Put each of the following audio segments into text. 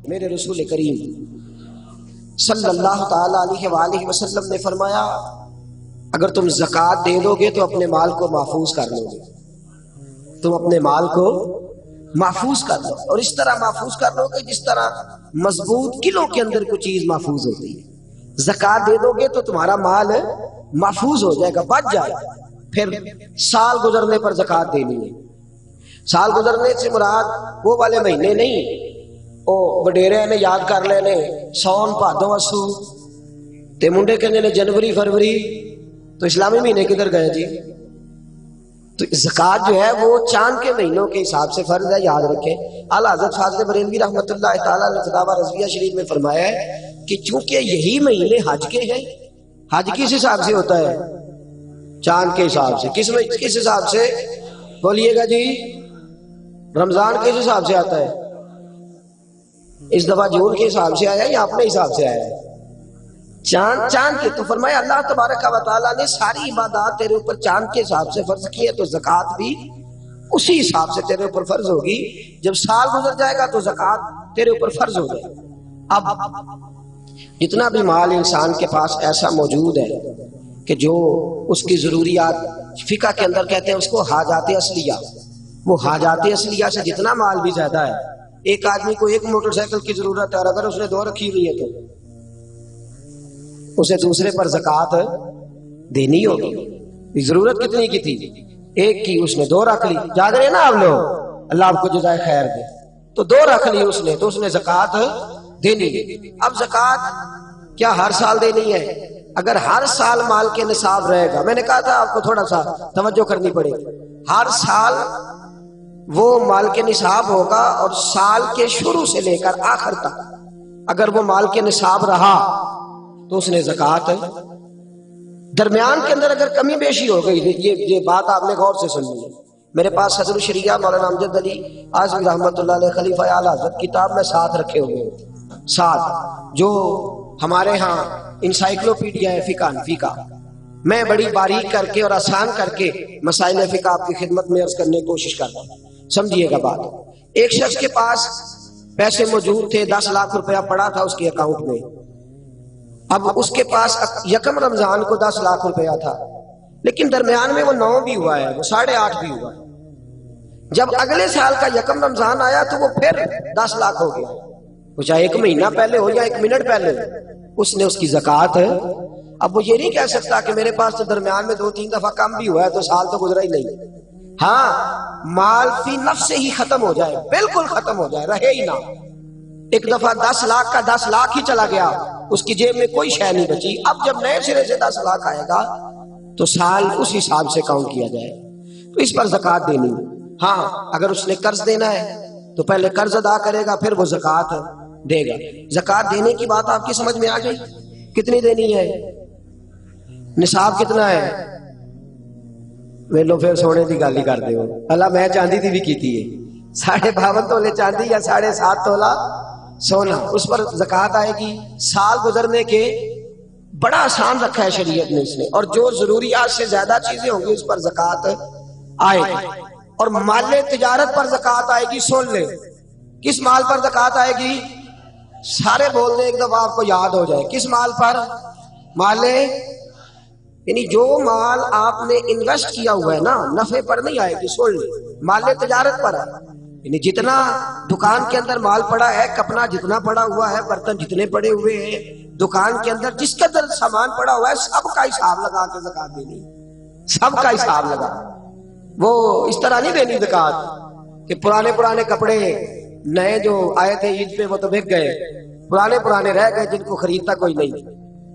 میرے رسول کریم صلی اللہ تعالی علیہ وآلہ وسلم نے فرمایا اگر تم زکوٰۃ دے دو گے تو اپنے مال کو محفوظ کر لو گے، تم اپنے مال کو محفوظ کر لو، اور اس طرح محفوظ کر لو گے جس طرح مضبوط قلعوں کے اندر کوئی چیز محفوظ ہوتی ہے۔ زکوٰۃ دے دو گے تو تمہارا مال محفوظ ہو جائے گا، بچ جائے گا۔ پھر سال گزرنے پر زکوٰۃ دینی ہے۔ سال گزرنے سے مراد وہ والے مہینے نہیں او وڈیرے نے یاد کر لینے سون بھادو اسو تے منڈے کہنے نے جنوری فروری، تو اسلامی مہینے کدھر گئے جی؟ تو زکوٰۃ جو ہے وہ چاند کے مہینوں کے حساب سے فرض ہے، یاد رکھیں۔ اعلیٰ حضرت فاضل بریلوی رحمۃ اللہ تعالیٰ نے فتاوی رضویہ شریف میں فرمایا ہے کہ چونکہ یہی مہینے حج کے ہیں، حج کس حساب سے ہوتا ہے؟ چاند کے حساب سے۔ کس حساب سے بولیے گا جی؟ رمضان کس حساب سے آتا ہے؟ اس دفعہ جون کے حساب سے آیا یا اپنے حساب سے آیا ہے؟ چاند کے۔ تو فرمایا اللہ تبارک و تعالیٰ نے ساری عبادات تیرے اوپر چاند کے حساب سے فرض کی ہے، تو زکوٰۃ بھی اسی حساب سے تیرے اوپر فرض ہوگی۔ جب سال گزر جائے گا تو زکوٰۃ تیرے اوپر فرض ہو جائے گا۔ اب جتنا بھی مال انسان کے پاس ایسا موجود ہے کہ جو اس کی ضروریات، فقہ کے اندر کہتے ہیں اس کو حاجات اصلیہ، وہ حاجات اصلیہ سے جتنا مال بھی زیادہ ہے، ایک آدمی کو ایک موٹر سائیکل کی ضرورت ہے اور اگر اس نے دو رکھی ہوئی ہے تو اسے دوسرے پر زکوٰۃ دینی ہوگی۔ ضرورت کتنی کی تھی؟ ایک کی، اس نے دو رکھ لی۔ جاگ رہے نا آپ لوگ، اللہ آپ کو جزائے خیر دے۔ تو دو رکھ لی اس نے، تو اس نے زکوٰۃ دینی ہے۔ اب زکوٰۃ کیا ہر سال دینی ہے؟ اگر ہر سال مال کے نصاب رہے گا، میں نے کہا تھا آپ کو تھوڑا سا توجہ کرنی پڑے گی، ہر سال وہ مال کے نصاب ہوگا اور سال کے شروع سے لے کر آخر تک اگر وہ مال کے نصاب رہا تو اس نے زکوٰۃ، درمیان کے اندر اگر کمی بیشی ہو گئی، یہ بات آپ نے غور سے سننی ہے۔ میرے پاس صدر الشریعہ مولانا امجد علی اعظمی رحمۃ اللہ علیہ خلیفہ اعلیٰ حضرت کتاب میں ساتھ رکھے ہوئے ہیں، ساتھ جو ہمارے ہاں انسائکلوپیڈیا ہے فقہ، میں بڑی باریک کر کے اور آسان کر کے مسائل فقہ آپ کی خدمت میں عرض کرنے کی کوشش کرتا ہوں، سمجھیے گا بات۔ ایک شخص کے پاس پیسے موجود تھے، 10 لاکھ روپیہ پڑا تھا اس کے اکاؤنٹ میں۔ اب اس کے پاس یکم رمضان کو 10 لاکھ روپیہ تھا، لیکن درمیان میں وہ 9 بھی ہوا ہے، وہ 8.5 بھی ہوا ہے۔ جب اگلے سال کا یکم رمضان آیا تو وہ پھر 10 لاکھ ہو گیا، وہ چاہے 1 مہینہ پہلے ہو یا 1 منٹ پہلے ہو، اس نے اس کی زکوٰۃ۔ اب وہ یہ نہیں کہہ سکتا کہ میرے پاس تو درمیان میں 2-3 دفعہ کم بھی ہوا ہے تو سال تو گزرا ہی نہیں۔ ہاں، مال فی نفس سے ہی ختم ہو جائے، بالکل ختم ہو جائے، رہے ہی نہ۔ ایک دفعہ 10 لاکھ کا 10 لاکھ ہی چلا گیا، اس کی جیب میں کوئی شے نہیں بچی۔ اب جب نئے سرے سے 10 لاکھ آئے گا تو سال اس حساب سے کاؤنٹ کیا جائے، تو اس پر زکوٰۃ دینی۔ ہاں، اگر اس نے قرض دینا ہے تو پہلے قرض ادا کرے گا پھر وہ زکوٰۃ دے گا۔ زکوٰۃ دینے کی بات آپ کی سمجھ میں آ گئی؟ کتنی دینی ہے؟ نصاب کتنا ہے؟ ویلو پھر سونے کی گل ہی کرتے ہو۔ اللہ میں چاندی دی بھی کیتی ہے، 52.5 تولے چاندی یا 7.5 تولا سونا، اس پر زکوٰۃ آئے گی۔ سال گزرنے کے بڑا آسان رکھا ہے شریعت نے اس نے، اور جو ضروریات سے زیادہ چیزیں ہوں گی اس پر زکوٰۃ آئے گی۔ اور مال تجارت پر زکوٰۃ آئے گی۔ سن لے، کس مال پر زکوٰۃ آئے گی؟ سارے بول دیں ایک دفعہ آپ کو یاد ہو جائے، کس مال پر؟ مال، یعنی جو مال آپ نے انویسٹ کیا ہوا ہے نا، نفع پر نہیں آئے گی۔ سن لے، مال تجارت پر ہے، یعنی جتنا دکان کے اندر مال پڑا ہے، کپڑا جتنا پڑا ہوا ہے، برتن جتنے پڑے ہوئے ہیں دکان کے اندر، جس قدر سامان پڑا ہوا ہے سب کا حساب لگا کے زکوٰۃ دینی، سب کا حساب لگا۔ وہ اس طرح نہیں دینی زکوٰۃ کہ پرانے کپڑے نئے جو آئے تھے عید پہ وہ تو بک گئے، پرانے رہ گئے جن کو خریدتا کوئی نہیں،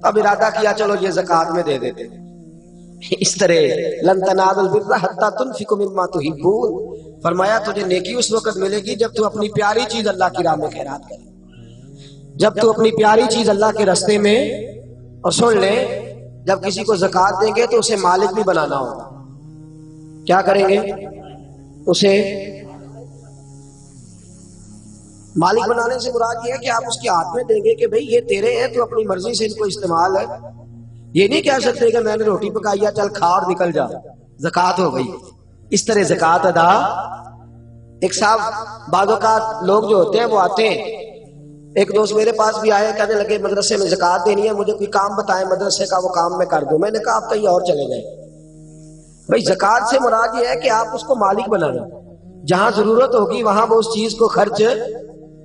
اب ارادہ کیا چلو یہ زکوٰۃ میں دے دیتے۔ اس طرح لن تنالوا البر حتی تنفقوا مما تحبون، فرمایا تجھے نیکی اس وقت ملے گی جب تو اپنی پیاری چیز اللہ کی راہ میں خیرات کرے، جب تو اپنی پیاری چیز اللہ کے راستے میں۔ اور سن لیں، جب کسی کو زکوٰۃ دیں گے تو اسے مالک بھی بنانا ہوگا۔ کیا کریں گے؟ اسے مالک بنانے سے مراد یہ ہے کہ آپ اس کے ہاتھ میں دیں گے کہ بھئی یہ تیرے ہیں، تو اپنی مرضی سے ان کو استعمال ہے۔ یہ نہیں کہہ سکتے کہ میں نے روٹی پکائی ہے چل کھا اور نکل جا، زکوٰۃ ہو گئی۔ اس طرح زکوٰۃ ادا۔ ایک صاحب بعض اوقات لوگ جو ہوتے ہیں وہ آتے ہیں ایک دوست میرے پاس بھی آئے، کہنے لگے مدرسے میں زکوٰۃ دینی ہے، مجھے کوئی کام بتائیں مدرسے کا، وہ کام میں کر دوں۔ میں نے کہا آپ کہیں اور چلے جائیں بھائی، زکوٰۃ سے مراد یہ ہے کہ آپ اس کو مالک بنائیں، جہاں ضرورت ہوگی وہاں وہ اس چیز کو خرچ۔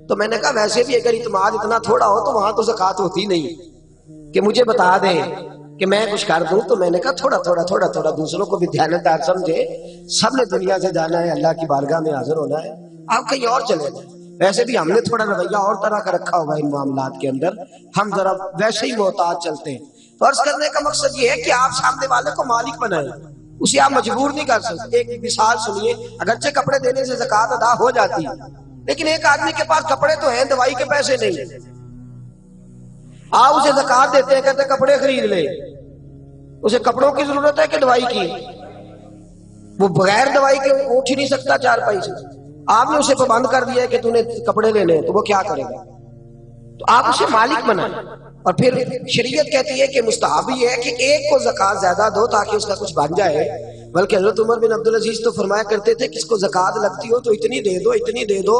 تو میں نے کہا ویسے بھی اگر اعتماد اتنا تھوڑا ہو تو وہاں تو زکوٰۃ ہوتی نہیں کہ مجھے بتا دیں کہ میں کچھ کر دوں۔ تو میں نے کہا تھوڑا تھوڑا تھوڑا تھوڑا دوسروں کو بھی دیانتدار سمجھے، سب نے دنیا سے جانا ہے، اللہ کی بارگاہ میں حاضر ہونا ہے، آپ کہیں اور چلے جائیں۔ ویسے بھی ہم نے تھوڑا رویہ اور طرح کا رکھا ہوا ہے ان معاملات کے اندر، ہم ذرا ویسے ہی محتاط چلتے ہیں۔ فرض کرنے کا مقصد یہ ہے کہ آپ سامنے والے کو مالک بنائیں، اسے آپ مجبور نہیں کر سکتے۔ ایک مثال سنیے، اگرچہ کپڑے دینے سے زکوٰۃ ادا ہو جاتی ہے، لیکن ایک آدمی کے پاس کپڑے تو ہیں، دوائی کے پیسے نہیں، آپ اسے زکوٰۃ دیتے ہیں، کہتے ہیں کپڑے خرید لے۔ اسے کپڑوں کی ضرورت ہے کہ دوائی کی؟ وہ بغیر دوائی کے اٹھ ہی نہیں سکتا چارپائی سے، آپ نے اسے پابند کر دیا ہے کہ تو نے کپڑے لینے، تو وہ کیا کرے گا؟ تو آپ اسے مالک بنائیں۔ اور پھر شریعت کہتی ہے کہ مستحب یہ ہے کہ ایک کو زکوٰۃ زیادہ دو تاکہ اس کا کچھ بن جائے، بلکہ حضرت عمر بن عبدالعزیز تو فرمایا کرتے تھے کہ اس کو زکوٰۃ لگتی ہو تو اتنی دے دو، اتنی دے دو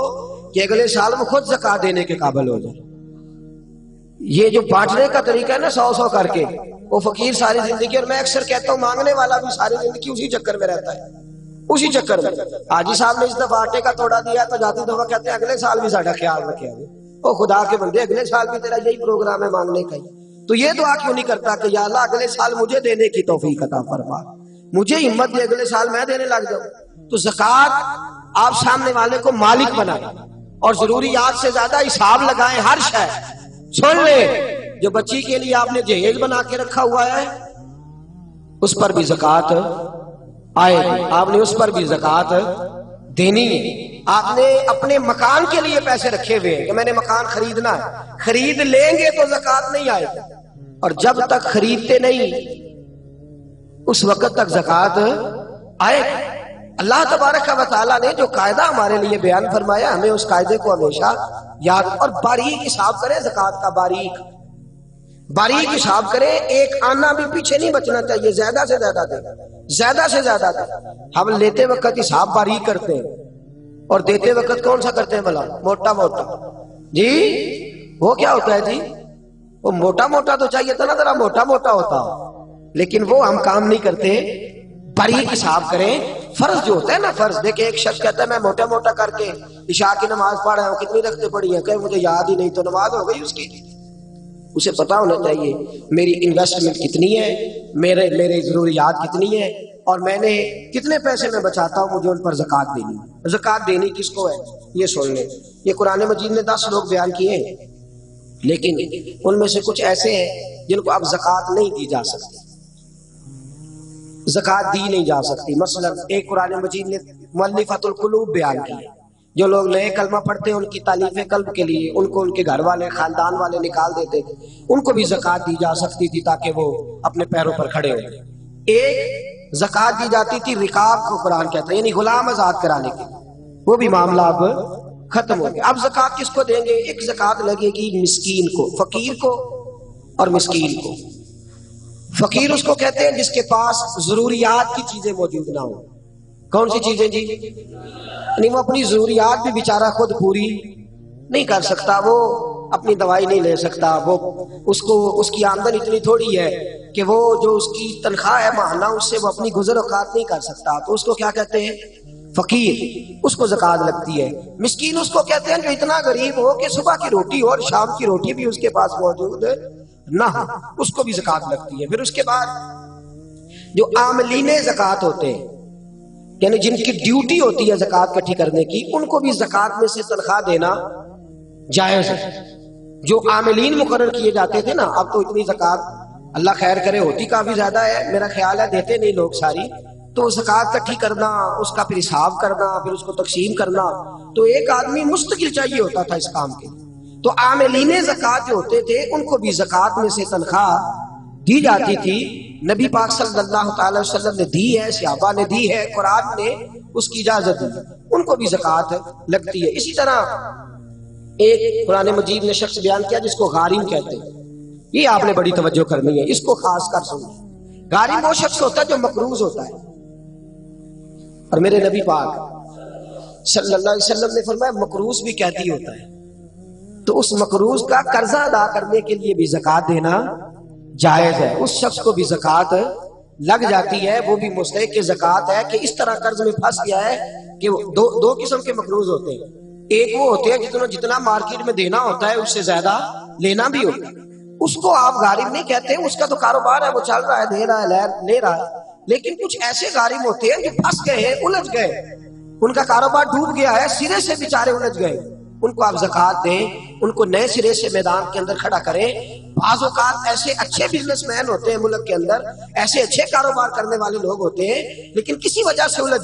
کہ اگلے سال وہ خود زکوٰۃ دینے کے قابل ہو جائے۔ یہ جو بانٹنے کا طریقہ ہے نا، 100 کر کے، وہ فقیر ساری زندگی، اور میں اکثر کہتا ہوں مانگنے والا بھی ساری زندگی اسی چکر میں رہتا ہے، اسی چکر میں۔ حاجی صاحب نے اس دفعہ آٹے کا توڑا دیا تو جاتی دفعہ کہتے ہیں اگلے سال بھی ساڈا خیال رکھے گا۔ او خدا کے بندے، اگلے سال بھی تیرا یہی پروگرام ہے مانگنے کا ہی، تو یہ دعا کیوں نہیں کرتا کہ یا اللہ اگلے سال مجھے دینے کی توفیق عطا فرما، مجھے ہمت دے، اگلے سال میں دینے لگ جاؤں۔ تو زکوٰۃ آپ سامنے والے کو مالک بنائیں اور ضروریات سے زیادہ حساب لگائیں۔ ہر شے سن لے، جو بچی کے لیے آپ نے جہیز بنا کے رکھا ہوا ہے اس پر بھی زکوٰۃ آئے گی، آپ نے اس پر بھی زکوٰۃ دینی ہے۔ آپ نے اپنے مکان کے لیے پیسے رکھے ہوئے ہیں کہ میں نے مکان خریدنا ہے، خرید لیں گے تو زکوٰۃ نہیں آئے گی، اور جب تک خریدتے نہیں اس وقت تک زکوٰۃ آئے گی۔ اللہ تبارک و تعالیٰ نے جو قاعدہ ہمارے لیے بیان فرمایا، ہمیں اس قاعدے کو ہمیشہ یاد، اور باریک حساب کریں زکوٰۃ کا، باریک حساب کریں، ایک آنا بھی پیچھے نہیں بچنا چاہیے، زیادہ سے زیادہ دیں، زیادہ سے زیادہ دیں۔ ہم لیتے وقت حساب باریک کرتے ہیں اور دیتے وقت کون سا کرتے ہیں بھلا؟ موٹا موٹا۔ جی وہ کیا ہوتا ہے جی؟ وہ موٹا موٹا تو چاہیے تھا نا، ذرا موٹا موٹا ہوتا، لیکن وہ ہم کام نہیں کرتے۔ باریک حساب کریں۔ فرض جو ہوتا ہے نا، فرض دیکھیں، ایک شخص کہتا ہے میں موٹا موٹا کر کے عشاء کی نماز پڑھ رہا ہوں، کتنی رکھتے پڑی ہیں؟ کہ مجھے یاد ہی نہیں، تو نماز ہو گئی اس کی؟ اسے پتا ہونا چاہیے میری انویسٹمنٹ کتنی ہے، میرے ضروریات کتنی ہے، اور میں نے کتنے پیسے میں بچاتا ہوں، مجھے ان پر زکوٰۃ دینی ہے۔ زکوٰۃ دینی کس کو ہے یہ سن لیں۔ یہ قرآن مجید نے 10 لوگ بیان کیے ہیں، لیکن ان میں سے کچھ ایسے ہیں جن کو اب زکوٰۃ نہیں دی جا سکتی، زکوٰۃ دی نہیں جا سکتی۔ مثلا ایک قرآن مجید نے مؤلفۃ القلوب بیان کی ہے، جو لوگ نئے کلمہ پڑھتے ہیں ان کی تالیف قلب کے لیے ان کو ان کے گھر والے خاندان والے نکال دیتے، ان کو بھی زکوٰۃ دی جا سکتی تھی تاکہ وہ اپنے پیروں پر کھڑے ہو جائیں۔ ایک زکوٰۃ دی جاتی تھی رقاب کو قرآن کہتا ہے، یعنی غلام آزاد کرانے کے لیے، وہ بھی معاملہ اب ختم ہو گیا۔ اب زکوٰۃ کس کو دیں گے؟ ایک زکوٰۃ لگے گی مسکین کو، فقیر کو اور مسکین کو۔ فقیر اس کو کہتے ہیں جس کے پاس ضروریات کی چیزیں موجود نہ ہوں۔ کون سی چیزیں جی؟ یعنی وہ اپنی ضروریات بھی بیچارہ خود پوری نہیں کر سکتا، وہ اپنی دوائی نہیں لے سکتا، وہ اس کی آمدن اتنی تھوڑی ہے کہ وہ جو اس کی تنخواہ ہے ماہانہ اس سے وہ اپنی گزر اوقات نہیں کر سکتا، تو اس کو کیا کہتے ہیں؟ فقیر، اس کو زکوٰۃ لگتی ہے۔ مسکین اس کو کہتے ہیں جو اتنا غریب ہو کہ صبح کی روٹی ہو اور شام کی روٹی بھی اس کے پاس موجود نہ ہو، اس کو بھی زکوٰۃ لگتی ہے۔ پھر اس کے بعد جو عاملین زکوٰۃ ہوتے ہیں، یعنی جن کی ڈیوٹی ہوتی ہے زکوٰۃ اکٹھی کرنے کی، ان کو بھی زکوٰۃ میں سے تنخواہ دینا جائز ہے۔ جو عاملین مقرر کیے جاتے تھے نا، اب تو اتنی زکوٰۃ اللہ خیر کرے ہوتی کافی زیادہ ہے، میرا خیال ہے دیتے نہیں لوگ ساری، تو زکوٰۃ اکٹھی کرنا، اس کا پھر حساب کرنا، پھر اس کو تقسیم کرنا، تو ایک آدمی مستقل چاہیے ہوتا تھا اس کام کے۔ تو عاملین زکوٰۃ جو ہوتے تھے ان کو بھی زکوٰۃ میں سے تنخواہ دی جاتی تھی۔ نبی پاک صلی اللہ تعالی وسلم نے دی ہے، صحابہ نے دی ہے، قرآن نے اس کی اجازت دی، ان کو بھی زکوٰۃ لگتی ہے۔ اسی طرح ایک قرآن مجید نے شخص بیان کیا جس کو غارم کہتے ہیں، یہ آپ نے بڑی توجہ کرنی ہے، اس کو خاص کر سنیں۔ غارم وہ شخص ہوتا ہے جو مقروض ہوتا ہے، اور میرے نبی پاک صلی اللہ علیہ وسلم نے فرمایا مقروض بھی قیدی ہوتا ہے۔ تو اس مقروض کا قرضہ ادا کرنے کے لیے بھی زکوٰۃ دینا جائز ہے. اس شخص کو بھی زکوٰۃ لگ جاتی ہے، وہ بھی مستحق کی زکوٰۃ ہے کہ اس طرح قرض میں پھنس گیا ہے کہ دو قسم کے مقروض ہوتے ہیں. ایک وہ ہوتے ہیں جتنا مارکیٹ میں دینا ہوتا ہے اس سے زیادہ لینا بھی ہوتا ہے، اس کو آپ غارب نہیں کہتے، اس کا تو کاروبار ہے، وہ چل رہا ہے، دے رہا ہے، لے رہا ہے. لیکن کچھ ایسے غارب ہوتے ہیں جو پھنس گئے ہیں، الجھ گئے، ان کا کاروبار ڈوب گیا ہے، سرے سے بیچارے الجھ گئے. ان کو آپ زکوٰۃ دیں، ان کو نئے سرے سے میدان کے اندر کھڑا کریں. بعض اوقات ایسے اچھے بزنس مین ہوتے ہیں ملک کے اندر، ایسے اچھے کاروبار کرنے والے لوگ ہوتے ہیں، لیکن کسی وجہ سے الجھ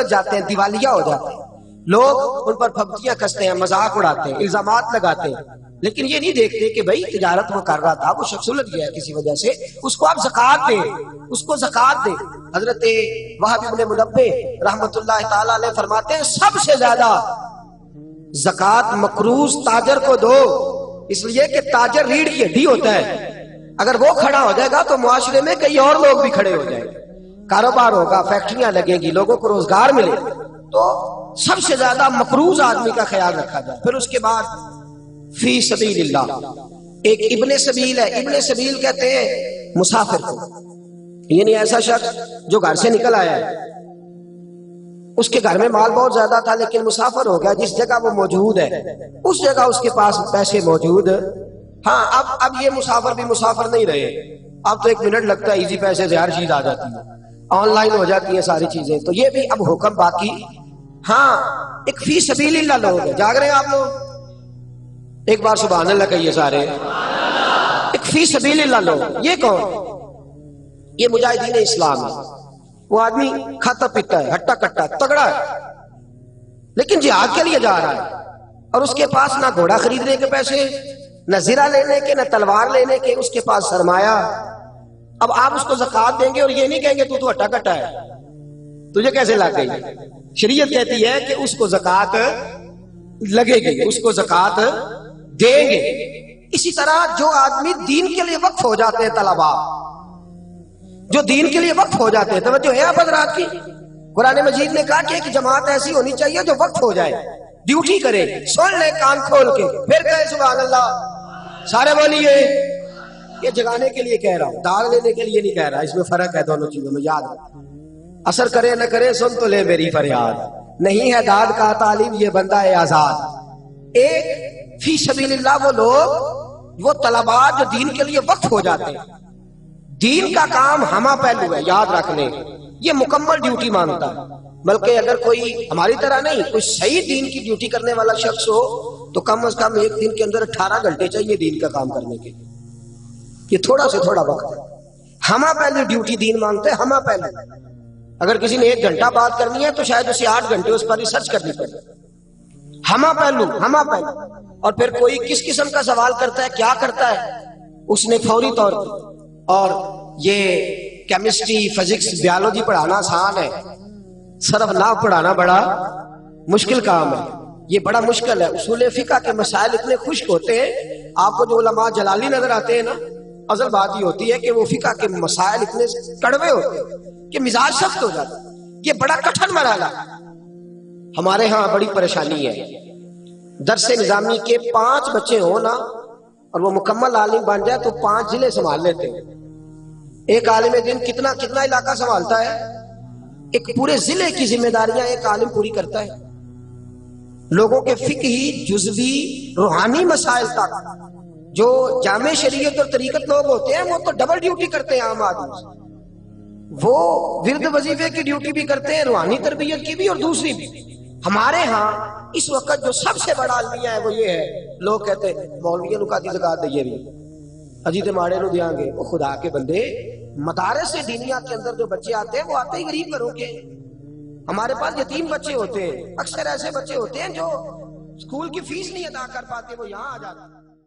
جاتے ہیں، دیوالیہ ہو جاتے ہیں. لوگ ان پر پھپتیاں کستے ہیں، مذاق اڑاتے ہیں، الزامات لگاتے ہیں، لیکن یہ نہیں دیکھتے کہ بھائی تجارت وہ کر رہا تھا، وہ شخص الجھ گیا کسی وجہ سے، اس کو آپ زکوٰۃ دیں، اس کو زکوٰۃ دیں. حضرت وہب ابن منبہ رحمۃ اللہ تعالی علیہ فرماتے ہیں سب سے زیادہ زکوٰۃ مقروض تاجر کو دو، اس لیے کہ تاجر ریڑھ کی ہڈی ہوتا ہے. اگر وہ کھڑا ہو جائے گا تو معاشرے میں کئی اور لوگ بھی کھڑے ہو جائیں گے، کاروبار ہوگا، فیکٹریاں لگیں گی، لوگوں کو روزگار ملے. تو سب سے زیادہ مقروض آدمی کا خیال رکھا جائے. پھر اس کے بعد فی سبیل اللہ، ایک ابن سبیل ہے. ابن سبیل کہتے ہیں مسافر کو، یعنی ایسا شخص جو گھر سے نکل آیا ہے، اس کے گھر میں مال بہت زیادہ تھا لیکن مسافر ہو گیا، جس جگہ وہ موجود ہے اس جگہ اس کے پاس پیسے موجود. ہاں اب یہ مسافر بھی مسافر نہیں رہے، اب تو 1 منٹ لگتا ہے، ایزی پیسے سے ہر چیز آ جاتی ہے، آن لائن ہو جاتی ہیں ساری چیزیں. تو یہ بھی اب حکم باقی. ہاں ایک فی سبیل اللہ لوگ ہیں، جاگ رہے ہیں آپ لوگ؟ ایک بار سبحان اللہ کہیے سارے. ایک فی سبیل اللہ لوگ، یہ کون؟ یہ مجاہدین اسلام ہے. وہ آدمی کھاتا پیتا ہے، ہٹا کٹا تگڑا ہے، لیکن جہاد کے لیے جا رہا ہے، اور اس کے پاس نہ گھوڑا خریدنے کے پیسے، نہ زرہ لینے کے، نہ تلوار لینے کے، اس کے پاس سرمایہ. اب آپ اس کو زکوٰۃ دیں گے اور یہ نہیں کہیں گے تو ہٹا کٹا ہے، تجھے کیسے لگ گئی؟ شریعت کہتی ہے کہ اس کو زکوٰۃ لگے گی، اس کو زکوٰۃ دیں گے. اسی طرح جو آدمی دین کے لیے وقف ہو جاتے ہیں، طلباء جو دین کے لیے وقف ہو جاتے ہیں، توجہ ہے آپ حضرات کی؟ قرآن مجید نے کہا کہ ایک جماعت ایسی ہونی چاہیے جو وقف ہو جائے، ڈیوٹی کرے، سن لے کان کھول کے، پھر کہے سبحان اللہ. سارے بولیے. یہ جگانے کے لیے کہہ رہا ہوں، داغ لینے کے لیے نہیں کہہ رہا. اس میں فرق ہے دونوں چیزوں میں، یاد رکھ. اثر کرے نہ کرے سن تو لے میری فریاد، نہیں ہے داد کا تعلیم یہ بندہ ہے آزاد. ایک فی سبیل اللہ وہ لوگ، وہ طلباء جو دین کے لیے وقف ہو جاتے ہیں. دین کا کام ہمہ پہلو ہے، یاد رکھ لیں، یہ مکمل ڈیوٹی مانگتا ہے. بلکہ اگر کوئی ہماری طرح نہیں، کوئی صحیح دین کی ڈیوٹی کرنے والا شخص ہو تو کم از کم ایک دن کے اندر 18 گھنٹے چاہیے دین کا کام کرنے کے. یہ تھوڑا سے تھوڑا وقت ہے. ہمہ پہلو ڈیوٹی دین مانگتے ہیں، ہمہ پہلو. اگر کسی نے 1 گھنٹہ بات کرنی ہے تو شاید اسے 8 گھنٹے اس پر ریسرچ کرنی پڑے. ہمہ پہلو. اور پھر کوئی کس قسم کا سوال کرتا ہے، کیا کرتا ہے، اس نے فوری طور پر. اور یہ کیمسٹری، فزکس، بیالوجی پڑھانا آسان ہے، صرف نہ پڑھانا بڑا مشکل کام ہے. یہ بڑا مشکل ہے. اصول فقہ کے مسائل اتنے خشک ہوتے ہیں، آپ کو جو علماء جلالی نظر آتے ہیں نا، اصل بات یہ ہوتی ہے کہ وہ فقہ کے مسائل اتنے کڑوے ہوتے ہیں کہ مزاج سخت ہو جاتا ہے. یہ بڑا کٹھن مرحلہ. ہمارے ہاں بڑی پریشانی ہے، درس نظامی کے 5 بچے ہوں نا اور وہ مکمل عالم بن جائے تو 5 ضلع سنبھال لیتے ہیں. ایک عالم دین کتنا علاقہ سنبھالتا ہے؟ ایک پورے ضلع کی ذمہ داریاں ایک عالم پوری کرتا ہے. لوگوں کے فقہی، جزوی، روحانی مسائل تک جو جامع شریعت اور طریقت لوگ ہوتے ہیں وہ تو ڈبل ڈیوٹی کرتے ہیں. عام آدمی وہ ورد وظیفے کی ڈیوٹی بھی کرتے ہیں، روحانی تربیت کی بھی اور دوسری بھی. ہمارے ہاں اس وقت جو سب سے بڑا المیہ ہے وہ یہ ہے، لوگ کہتے ہیں مولویوں نو کاتی زکات دئیے بھی، اجی تے ماڑے نو دیاں گے. وہ خدا کے بندے، مدارس سے دینیا کے اندر جو بچے آتے ہیں وہ آتے ہی غریب گھروں کے. ہمارے پاس یتیم بچے ہوتے ہیں، اکثر ایسے بچے ہوتے ہیں جو اسکول کی فیس نہیں ادا کر پاتے، وہ یہاں آ جاتے ہیں.